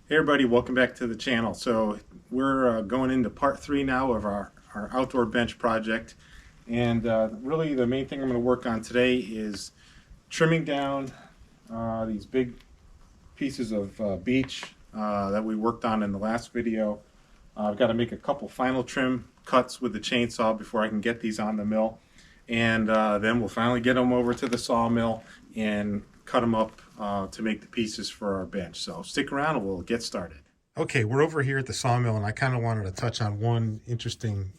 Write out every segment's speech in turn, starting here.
Hey everybody, welcome back to the channel. So we're going into part 3 now of our outdoor bench project. And really the main thing I'm going to work on today is trimming down these big pieces of beech that we worked on in the last video. I've got to make a couple final trim cuts with the chainsaw before I can get these on the mill. And then we'll finally get them over to the sawmill and cut them up to make the pieces for our bench. So stick around and we'll get started. Okay, we're over here at the sawmill, and I kind of wanted to touch on one interesting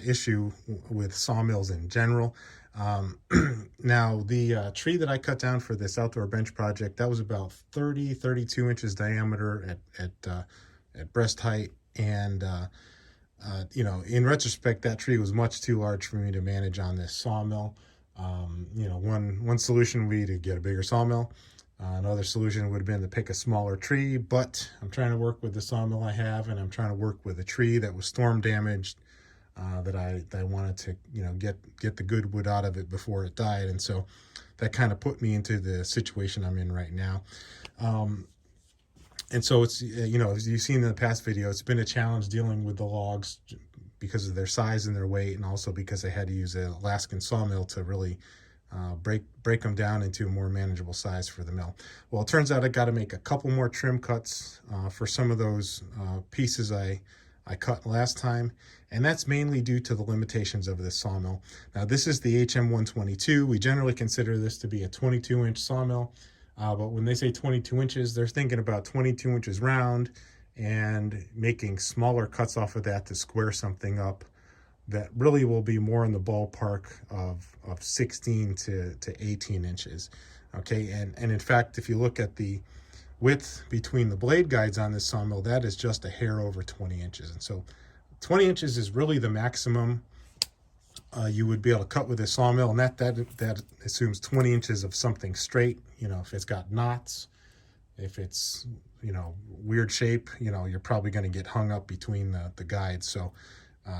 issue with sawmills in general. Now, the tree that I cut down for this outdoor bench project, that was about 32 inches diameter at breast height. And, in retrospect, that tree was much too large for me to manage on this sawmill. One solution would be to get a bigger sawmill. Another solution would have been to pick a smaller tree, but I'm trying to work with the sawmill I have, and I'm trying to work with a tree that was storm damaged, that I wanted to, get the good wood out of it before it died. And so that kind of put me into the situation I'm in right now. And so it's, as you've seen in the past video, it's been a challenge dealing with the logs because of their size and their weight, and also because I had to use an Alaskan sawmill to really break them down into a more manageable size for the mill. Well, it turns out I got to make a couple more trim cuts for some of those pieces I cut last time, and that's mainly due to the limitations of this sawmill. Now, this is the HM122. We generally consider this to be a 22-inch sawmill, but when they say 22 inches, they're thinking about 22 inches round and making smaller cuts off of that to square something up that really will be more in the ballpark of 16 to 18 inches. Okay, and in fact, if you look at the width between the blade guides on this sawmill, that is just a hair over 20 inches. And so 20 inches is really the maximum you would be able to cut with this sawmill, and that assumes 20 inches of something straight. If it's got knots, if it's weird shape, you're probably going to get hung up between the guides. So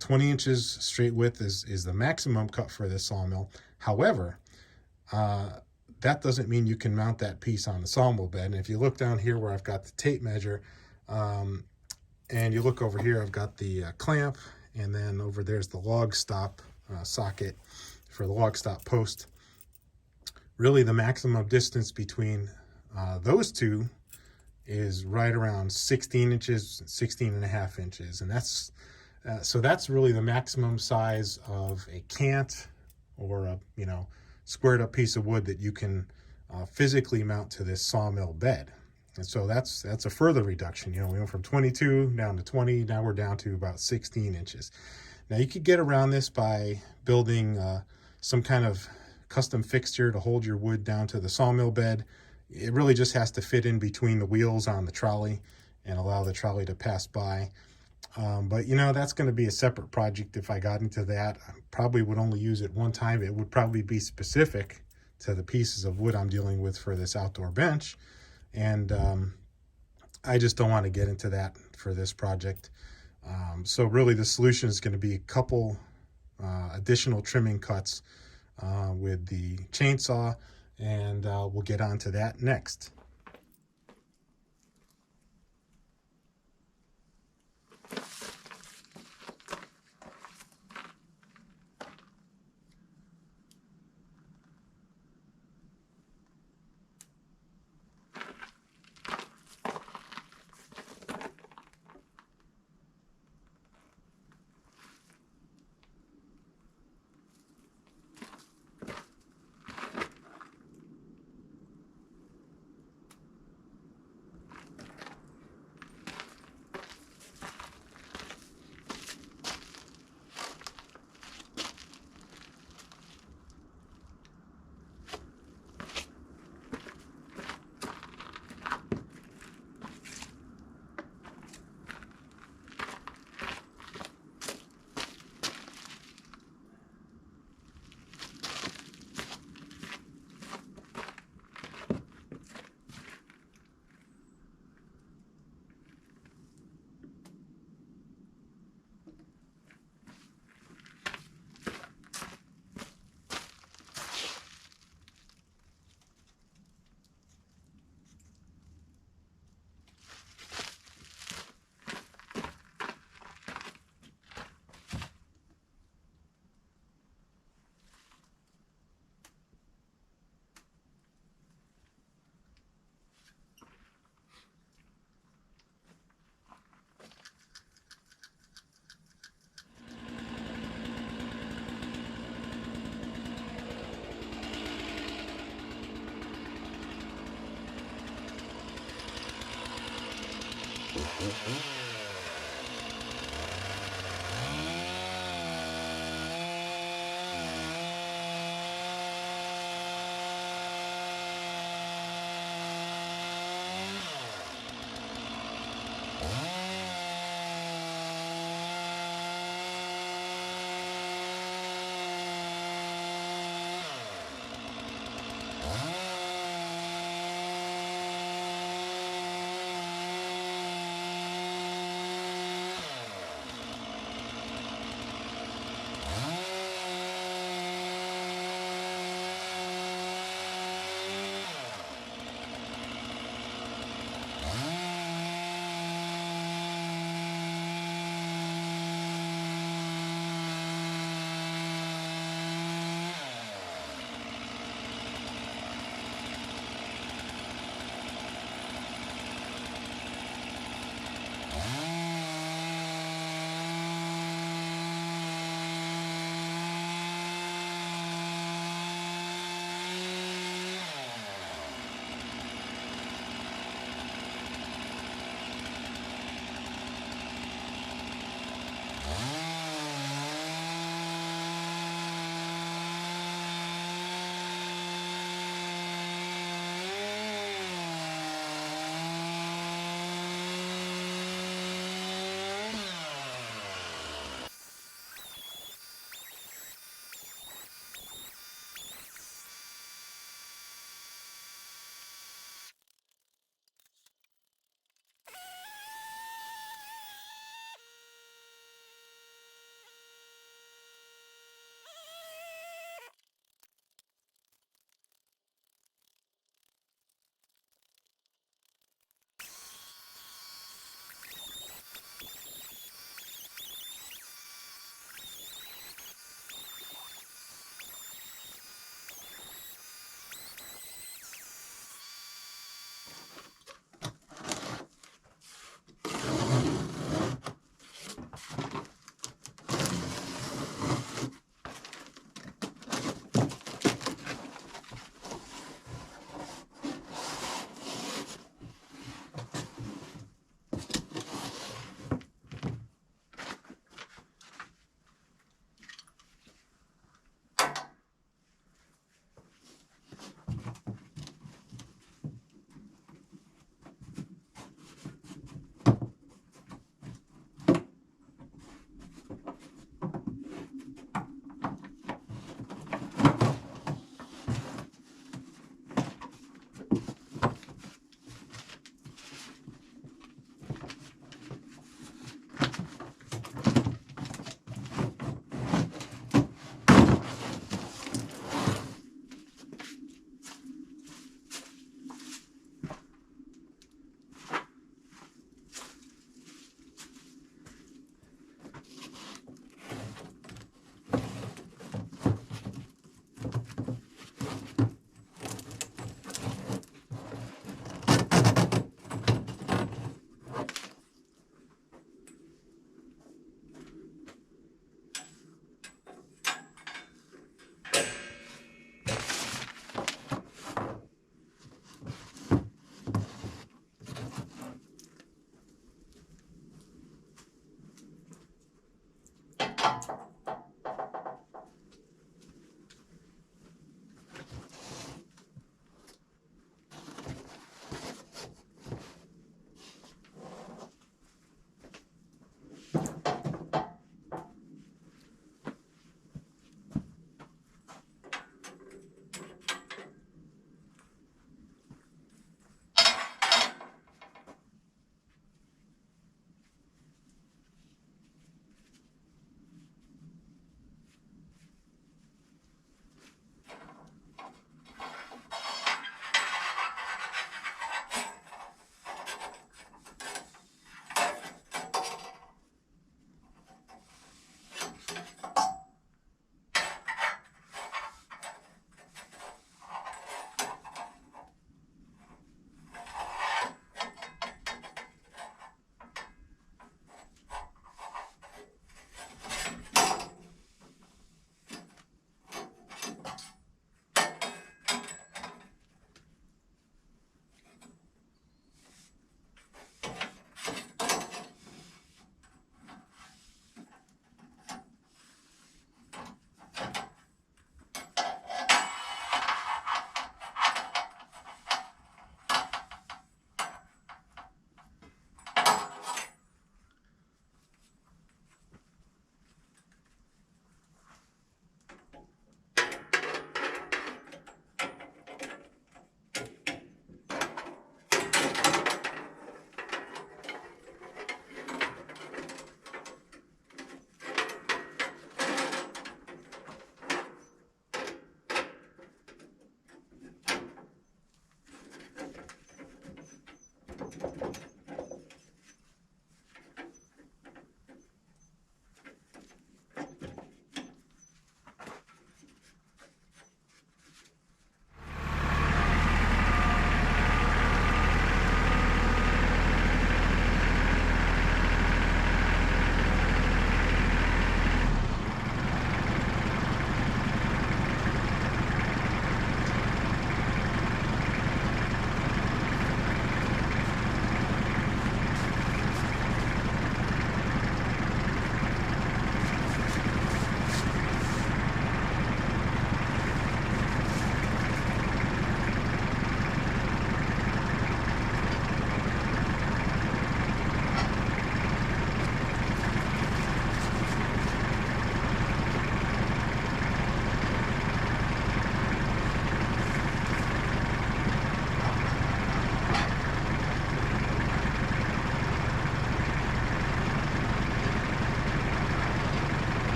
20 inches straight width is the maximum cut for this sawmill. However, that doesn't mean you can mount that piece on the sawmill bed. And if you look down here where I've got the tape measure, and you look over here, I've got the clamp, and then over there's the log stop socket for the log stop post. Really, the maximum distance between those two is right around 16 inches, 16 and a half inches. And so that's really the maximum size of a cant or a squared up piece of wood that you can physically mount to this sawmill bed. And so that's a further reduction. We went from 22 down to 20. Now we're down to about 16 inches. Now you could get around this by building some kind of custom fixture to hold your wood down to the sawmill bed. It really just has to fit in between the wheels on the trolley and allow the trolley to pass by. But that's going to be a separate project. If I got into that, I probably would only use it one time. It would probably be specific to the pieces of wood I'm dealing with for this outdoor bench. And I just don't want to get into that for this project. So really the solution is going to be a couple additional trimming cuts with the chainsaw, and we'll get on to that next.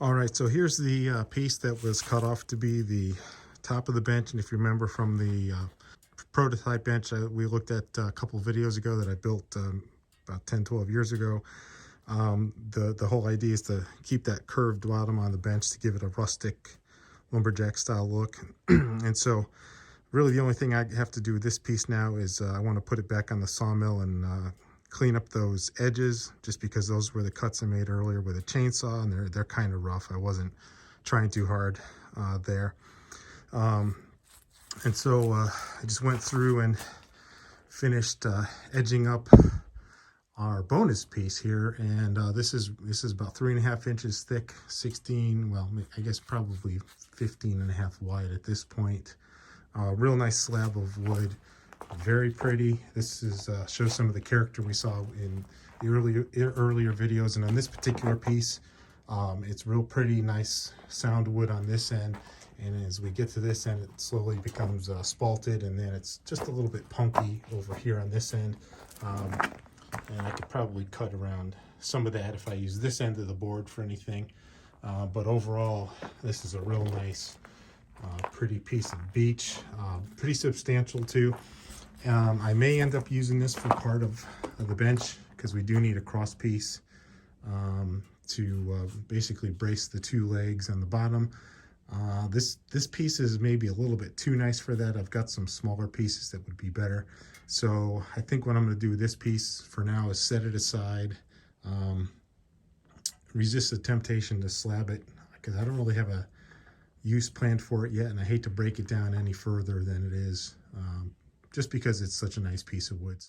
All right, so here's the piece that was cut off to be the top of the bench. And if you remember from the prototype bench we looked at a couple videos ago that I built about 10-12 years ago, the whole idea is to keep that curved bottom on the bench to give it a rustic lumberjack style look. And so really the only thing I have to do with this piece now is I want to put it back on the sawmill and clean up those edges, just because those were the cuts I made earlier with a chainsaw, and they're kind of rough. I wasn't trying too hard there. And so I just went through and finished edging up our bonus piece here, and this is about 3.5 inches thick, 16, well, I guess probably 15.5 wide at this point. Real nice slab of wood, very pretty. This is shows some of the character we saw in the earlier videos, and on this particular piece, it's real pretty, nice sound wood on this end. And as we get to this end, it slowly becomes spalted, and then it's just a little bit punky over here on this end. And I could probably cut around some of that if I use this end of the board for anything. But overall, this is a real nice, pretty piece of beech. Pretty substantial too. I may end up using this for part of the bench, because we do need a cross piece to basically brace the two legs on the bottom. This piece is maybe a little bit too nice for that. I've got some smaller pieces that would be better. So I think what I'm going to do with this piece for now is set it aside, resist the temptation to slab it, because I don't really have a use planned for it yet, and I hate to break it down any further than it is, just because it's such a nice piece of wood.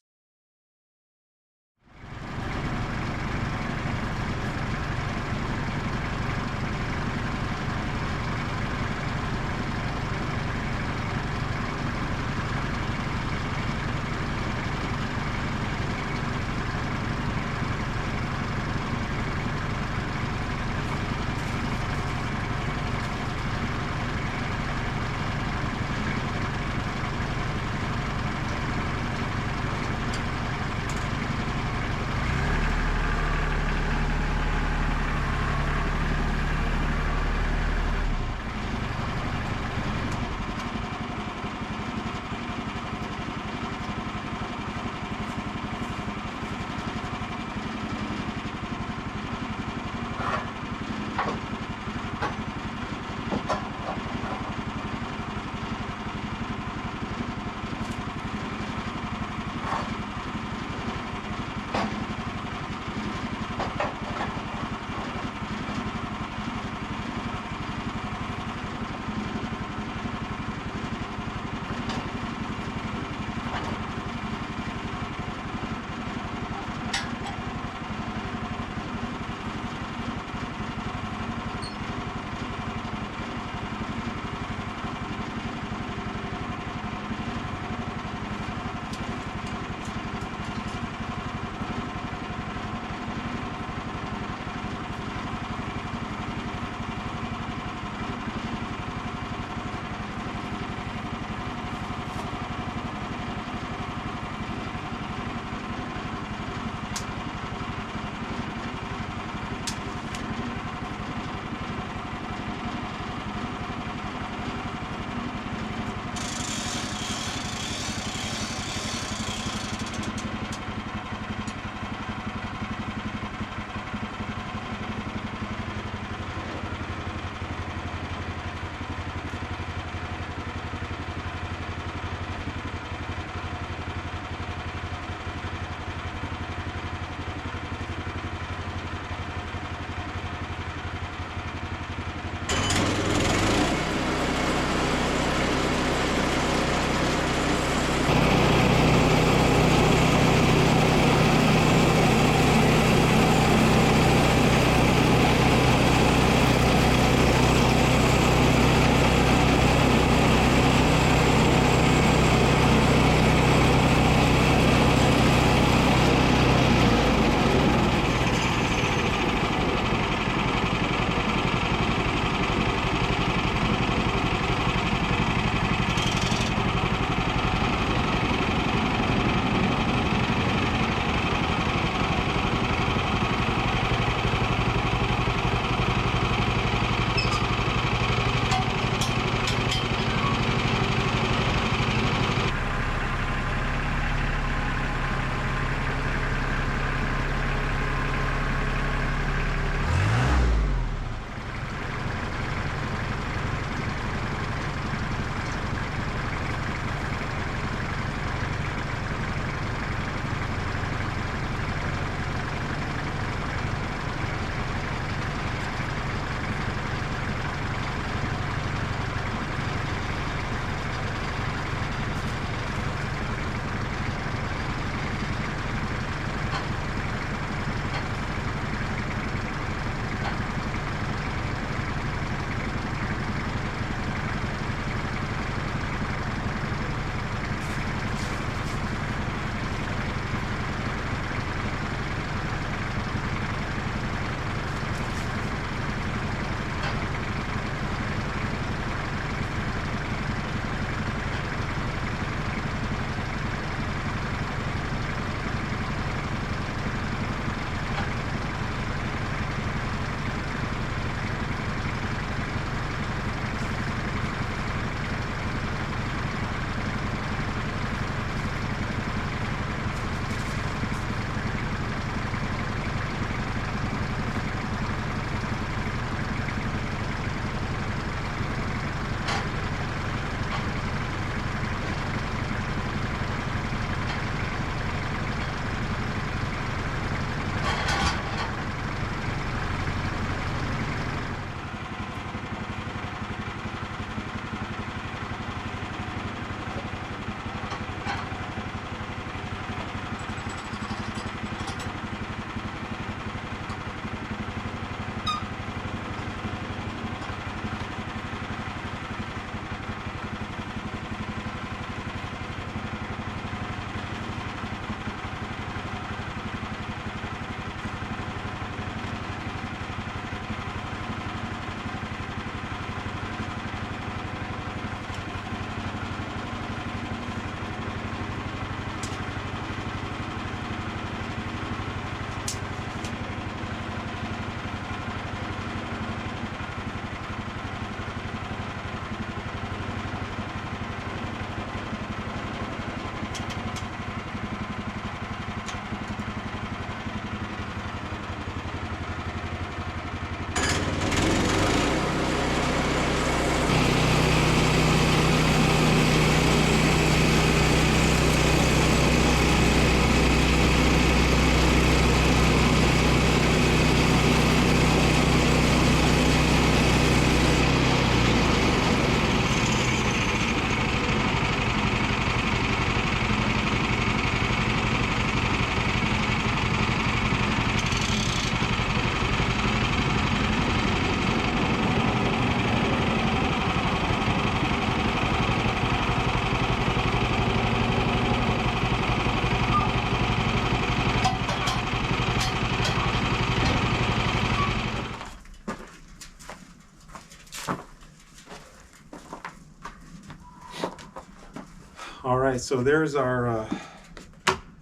All right, so there's our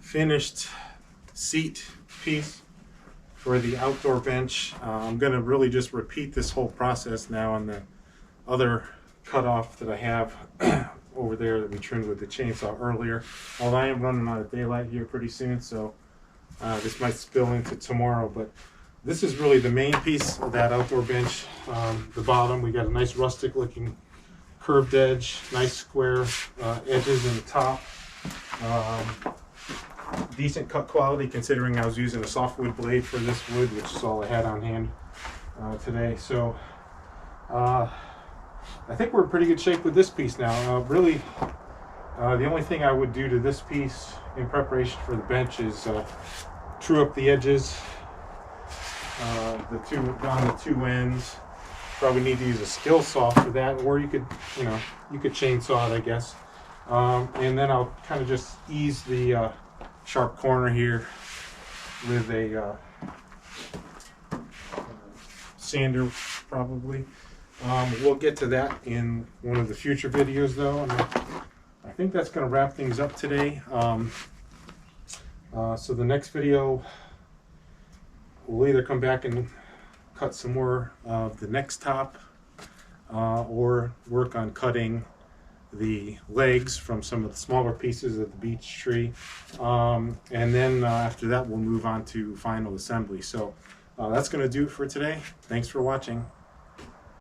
finished seat piece for the outdoor bench. I'm going to really just repeat this whole process now on the other cutoff that I have over there that we trimmed with the chainsaw earlier. Although I am running out of daylight here pretty soon, so this might spill into tomorrow, but this is really the main piece of that outdoor bench. The bottom, we got a nice rustic looking curved edge, nice square edges in the top. Decent cut quality considering I was using a softwood blade for this wood, which is all I had on hand today. So I think we're in pretty good shape with this piece now. Really, the only thing I would do to this piece in preparation for the bench is true up the edges, on the two ends. Probably need to use a skill saw for that, or you could chainsaw it, I guess. And then I'll kind of just ease the sharp corner here with a sander, probably. We'll get to that in one of the future videos, though. And I think that's going to wrap things up today. So the next video, we'll either come back and cut some more of the next top or work on cutting the legs from some of the smaller pieces of the beech tree. And then after that, we'll move on to final assembly. So that's going to do it for today. Thanks for watching.